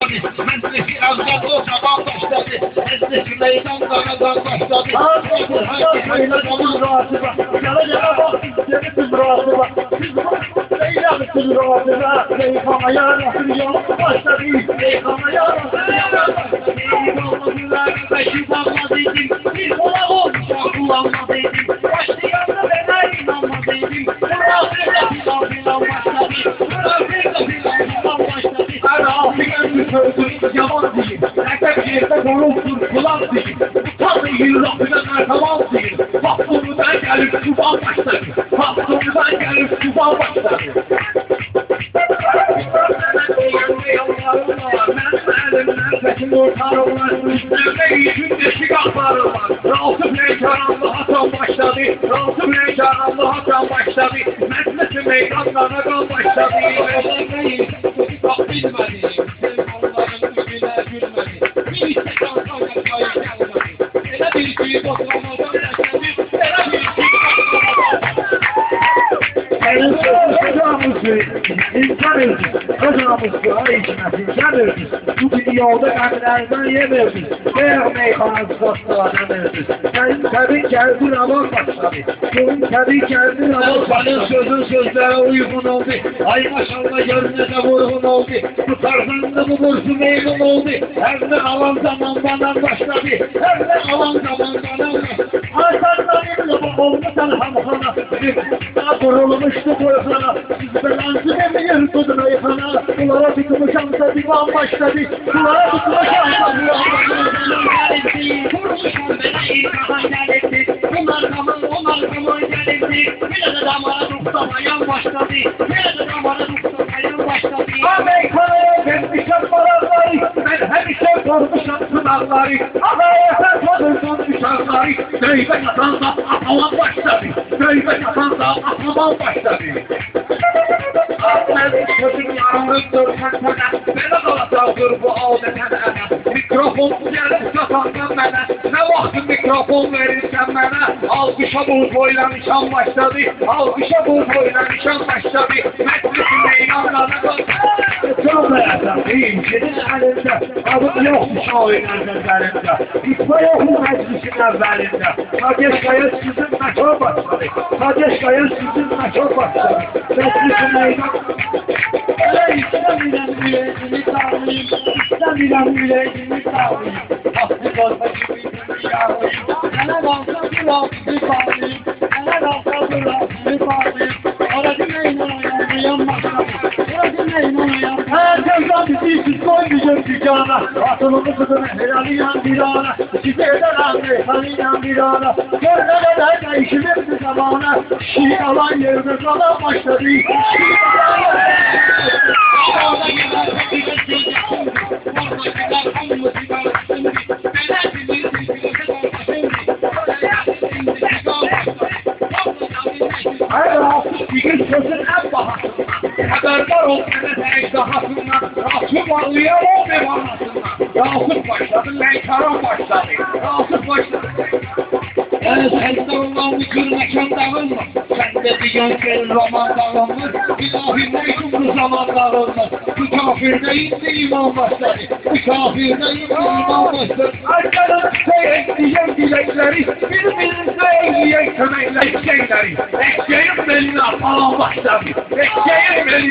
Meclisi azdan o zaman başladı. Meclisi meydan kanadan başladı. Söyledim rahatıma. Yana bak, dedim rahatıma. Siz rahatıma. Yıkamaya nasıl başladı. Yıkamaya nasıl Beşi bağladıydım. Bir kola olmuşa kullanmadıydım. Başlayandı ben her inanmadıydım. Bırakırda filan başladı. Bırakırda filan başladı. her afiyet bir sözü yaman değil. Erkek yerde korulsun kulak değil. Tadı yıllarına tamam değil. Baktığımdan gelip tuban başladı. Baktığımdan gelip tuban başladı. Seçim ortarım var. Üstüne için deşik aklarım var. Rahatım heyecanlı hatan başladı. Rahatım heyecanlı hatan başladı. Meclisi meydanlara kan başladı. Çok bilmedi. Onların üstüne gülmedi. Bir istek alsana kayıp gelmedi. Ele bir şey boklamadan başladı. Ele bir şey boklamadan. Senin sözü insan öldü. Kocamızı ayışına insan öldü. Bu dünyada kendilerden yemirdi. Değer meyhanası dostlardan öldü. Senin tabi geldin aman başladı. Senin tabi geldin aman Senin sözün sözlere uygun oldu. Ay maşallah yerine de vurgun oldu. Bu tarzında bu bursu meygun oldu. Her ne alan zaman bana başladı. Her ne alan zaman bana başladı. Arkanlarıyla bu oldu telhamhana. Kurulmuştu boyhana. Siz belansı demeyin kuduna yıkana. Bunlara tutmuşamsa divan başladı. Bunlara tutmuşamsa divan başladı. Kurmuşam bana ilkadan geldi. Onlar kamın geldi. Yine de damara tutsamayan başladı. Yine de damara tutsamayan başladı. Amerika'ya gelmişem paraları. Ben hemşe kormuşam sınavları. Adaya sen kodursun düşanları. Göybe yatan da ataman başladı. Göybe yatan da ataman başladı. Ben sözüm yarımlıktır sensene. Bana kalasaldır bu adetene. Mikrofon gelip satandan bana. Ne vakti mikrofon verirsen bana. Alkışa bu boyla nişan başladı. Alkışa bu boyla nişan başladı. Meclisin meydanlarına çok merakla değil. Senin elinde adım yok şairlerin üzerinde. İtme yok mu meclisin evvelinde. Kadeşkaya sizin meşhur başladı. Kadeşkaya sizin meşhur başladı. Meclisin meydan. İstemilen yüreğimi sağlayayım. İstemilen yüreğimi sağlayayım. Tatlı olsa gibi bir yağlayayım. Neler olsa bir altını bağlayayım. Neler olsa bir altını bağlayayım. Orada meynana yanmasın. Orada meynana yanmasın. Herkesten bizi siz koymayacağım dükkana. Atılımı kızını helali yan bir ana. Size eder anne helali yan bir ana. Görmene de değişilir bir zamana. Şiir alan yerde kalan başladı. Şiir alan Hayır rahatsız bir sözün en bahasından. Haberdar ol sene ejderhasından. Rahatsız varlıya ol bir anlasından. Rahatsız başladı, lenkaran başladı. Rahatsız başladı. Sende olan bir tür mekan dağılmaz. Sende bir gönkel roman dağılmaz. Bir kafirde bu zaman dağılmaz. Bir kafirde indi iman başladı. Bir kafirde indi iman başladı. Arkadan ekleyeceğim dilekleri. Birbirinize ekleyecek temekler şeyleri. Ekleyin beline falan başladı. Ekleyin beline.